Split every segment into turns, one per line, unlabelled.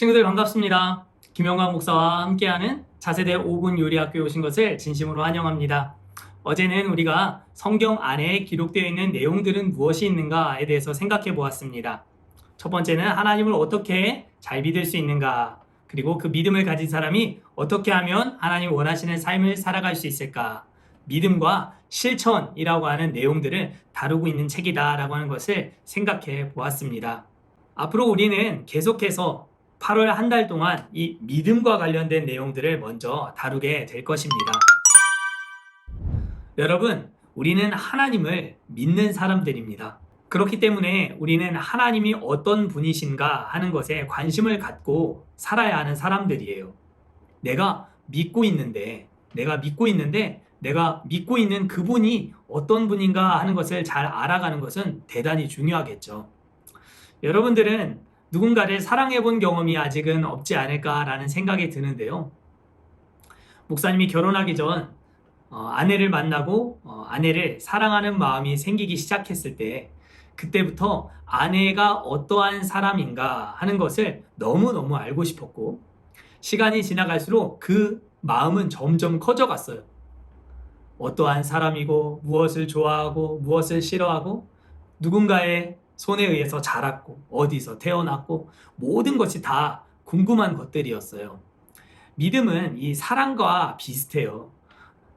친구들 반갑습니다. 김영광 목사와 함께하는 차세대 5분 요리학교에 오신 것을 진심으로 환영합니다. 어제는 우리가 성경 안에 기록되어 있는 내용들은 무엇이 있는가에 대해서 생각해 보았습니다. 첫 번째는 하나님을 어떻게 잘 믿을 수 있는가, 그리고 그 믿음을 가진 사람이 어떻게 하면 하나님 원하시는 삶을 살아갈 수 있을까, 믿음과 실천이라고 하는 내용들을 다루고 있는 책이다라고 하는 것을 생각해 보았습니다. 앞으로 우리는 계속해서 8월 한 달 동안 이 믿음과 관련된 내용들을 먼저 다루게 될 것입니다. 여러분, 우리는 하나님을 믿는 사람들입니다. 그렇기 때문에 우리는 하나님이 어떤 분이신가 하는 것에 관심을 갖고 살아야 하는 사람들이에요. 내가 믿고 있는데 내가 믿고 있는 그분이 어떤 분인가 하는 것을 잘 알아가는 것은 대단히 중요하겠죠. 여러분들은 누군가를 사랑해 본 경험이 아직은 없지 않을까라는 생각이 드는데요. 목사님이 결혼하기 전 아내를 만나고 아내를 사랑하는 마음이 생기기 시작했을 때, 그때부터 아내가 어떠한 사람인가 하는 것을 너무너무 알고 싶었고, 시간이 지나갈수록 그 마음은 점점 커져갔어요. 어떠한 사람이고, 무엇을 좋아하고, 무엇을 싫어하고, 누군가의 손에 의해서 자랐고, 어디서 태어났고, 모든 것이 다 궁금한 것들이었어요. 믿음은 이 사랑과 비슷해요.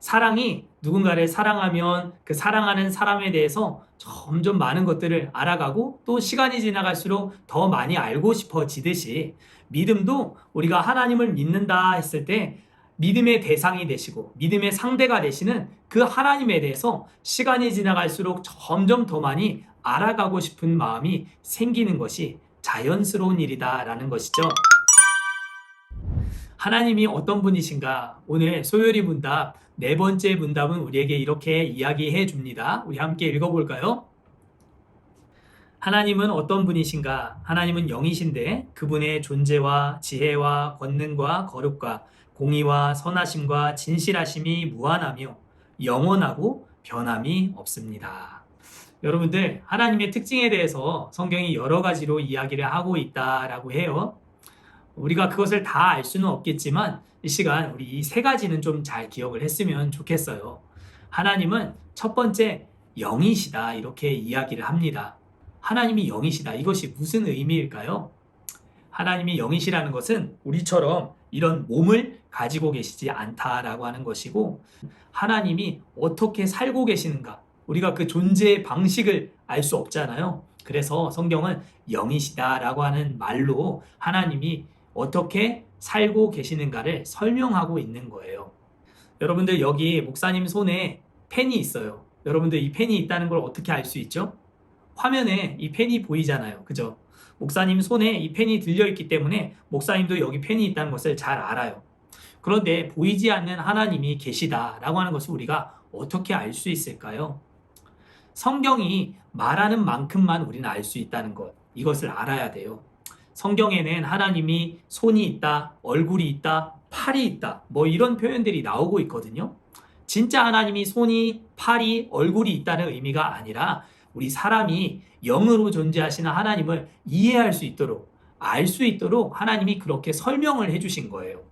사랑이 누군가를 사랑하면 그 사랑하는 사람에 대해서 점점 많은 것들을 알아가고, 또 시간이 지나갈수록 더 많이 알고 싶어지듯이, 믿음도 우리가 하나님을 믿는다 했을 때 믿음의 대상이 되시고 믿음의 상대가 되시는 그 하나님에 대해서 시간이 지나갈수록 점점 더 많이 알아가고 싶은 마음이 생기는 것이 자연스러운 일이다라는 것이죠. 하나님이 어떤 분이신가? 오늘 소요리 문답 네 번째 문답은 우리에게 이렇게 이야기해 줍니다. 우리 함께 읽어볼까요? 하나님은 어떤 분이신가? 하나님은 영이신데 그분의 존재와 지혜와 권능과 거룩과 공의와 선하심과 진실하심이 무한하며 영원하고 변함이 없습니다. 여러분들, 하나님의 특징에 대해서 성경이 여러 가지로 이야기를 하고 있다라고 해요. 우리가 그것을 다 알 수는 없겠지만 이 시간 우리 이 세 가지는 좀 잘 기억을 했으면 좋겠어요. 하나님은 첫 번째 영이시다, 이렇게 이야기를 합니다. 하나님이 영이시다. 이것이 무슨 의미일까요? 하나님이 영이시라는 것은 우리처럼 이런 몸을 가지고 계시지 않다라고 하는 것이고, 하나님이 어떻게 살고 계시는가, 우리가 그 존재의 방식을 알 수 없잖아요. 그래서 성경은 영이시다라고 하는 말로 하나님이 어떻게 살고 계시는가를 설명하고 있는 거예요. 여러분들, 여기 목사님 손에 펜이 있어요. 여러분들, 이 펜이 있다는 걸 어떻게 알 수 있죠? 화면에 이 펜이 보이잖아요. 그죠? 목사님 손에 이 펜이 들려있기 때문에 목사님도 여기 펜이 있다는 것을 잘 알아요. 그런데 보이지 않는 하나님이 계시다라고 하는 것을 우리가 어떻게 알 수 있을까요? 성경이 말하는 만큼만 우리는 알 수 있다는 것, 이것을 알아야 돼요. 성경에는 하나님이 손이 있다, 얼굴이 있다, 팔이 있다, 뭐 이런 표현들이 나오고 있거든요. 진짜 하나님이 손이, 팔이, 얼굴이 있다는 의미가 아니라 우리 사람이 영으로 존재하시는 하나님을 이해할 수 있도록, 알 수 있도록 하나님이 그렇게 설명을 해주신 거예요.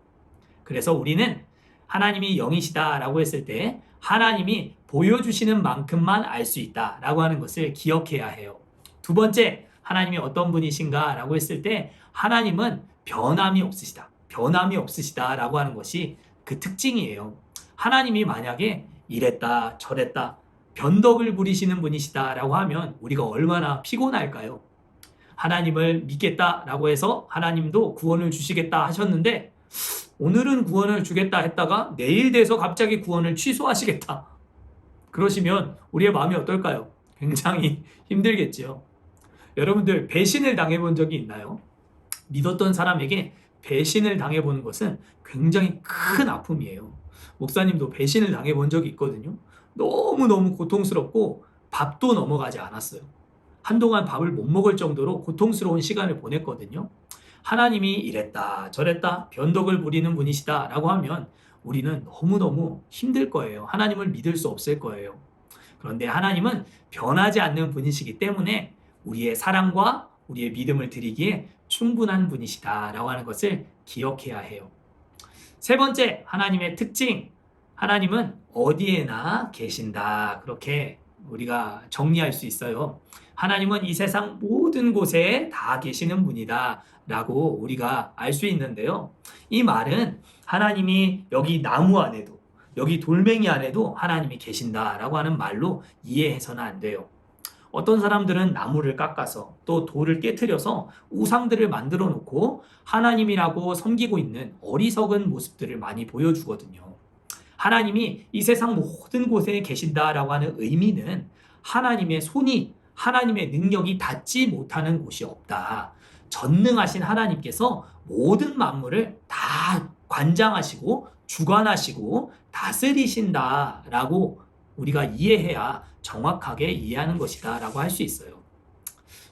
그래서 우리는 하나님이 영이시다라고 했을 때 하나님이 보여주시는 만큼만 알 수 있다라고 하는 것을 기억해야 해요. 두 번째, 하나님이 어떤 분이신가 라고 했을 때 하나님은 변함이 없으시다라고 하는 것이 그 특징이에요. 하나님이 만약에 이랬다 저랬다 변덕을 부리시는 분이시다라고 하면 우리가 얼마나 피곤할까요? 하나님을 믿겠다라고 해서 하나님도 구원을 주시겠다 하셨는데, 오늘은 구원을 주겠다 했다가 내일 돼서 갑자기 구원을 취소하시겠다, 그러시면 우리의 마음이 어떨까요? 굉장히 힘들겠지요. 여러분들, 배신을 당해본 적이 있나요? 믿었던 사람에게 배신을 당해보는 것은 굉장히 큰 아픔이에요. 목사님도 배신을 당해본 적이 있거든요. 너무너무 고통스럽고 밥도 넘어가지 않았어요. 한동안 밥을 못 먹을 정도로 고통스러운 시간을 보냈거든요. 하나님이 이랬다 저랬다 변덕을 부리는 분이시다 라고 하면 우리는 너무너무 힘들 거예요. 하나님을 믿을 수 없을 거예요. 그런데 하나님은 변하지 않는 분이시기 때문에 우리의 사랑과 우리의 믿음을 드리기에 충분한 분이시다라고 하는 것을 기억해야 해요. 세 번째, 하나님의 특징. 하나님은 어디에나 계신다. 그렇게 우리가 정리할 수 있어요. 하나님은 이 세상 모든 곳에 다 계시는 분이다. 라고 우리가 알 수 있는데요. 이 말은 하나님이 여기 나무 안에도, 여기 돌멩이 안에도 하나님이 계신다라고 하는 말로 이해해서는 안 돼요. 어떤 사람들은 나무를 깎아서 또 돌을 깨트려서 우상들을 만들어 놓고 하나님이라고 섬기고 있는 어리석은 모습들을 많이 보여주거든요. 하나님이 이 세상 모든 곳에 계신다라고 하는 의미는 하나님의 손이, 하나님의 능력이 닿지 못하는 곳이 없다. 전능하신 하나님께서 모든 만물을 다 관장하시고 주관하시고 다스리신다라고 우리가 이해해야 정확하게 이해하는 것이다 라고 할 수 있어요.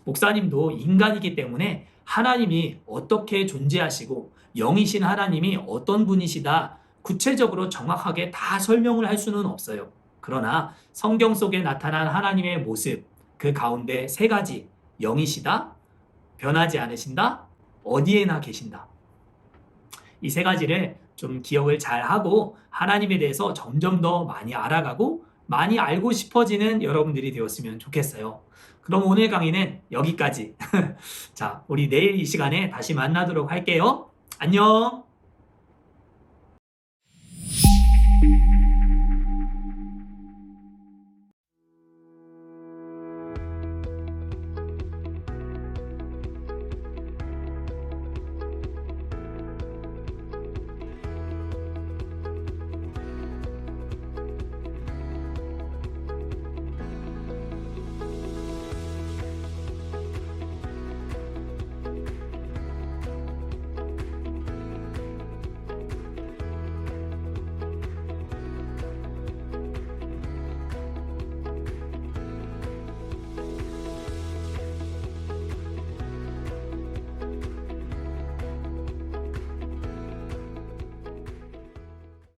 목사님도 인간이기 때문에 하나님이 어떻게 존재하시고 영이신 하나님이 어떤 분이시다 구체적으로 정확하게 다 설명을 할 수는 없어요. 그러나 성경 속에 나타난 하나님의 모습, 그 가운데 세 가지, 영이시다, 변하지 않으신다, 어디에나 계신다. 이 세 가지를 좀 기억을 잘 하고 하나님에 대해서 점점 더 많이 알아가고 많이 알고 싶어지는 여러분들이 되었으면 좋겠어요. 그럼 오늘 강의는 여기까지. 자, 우리 내일 이 시간에 다시 만나도록 할게요. 안녕!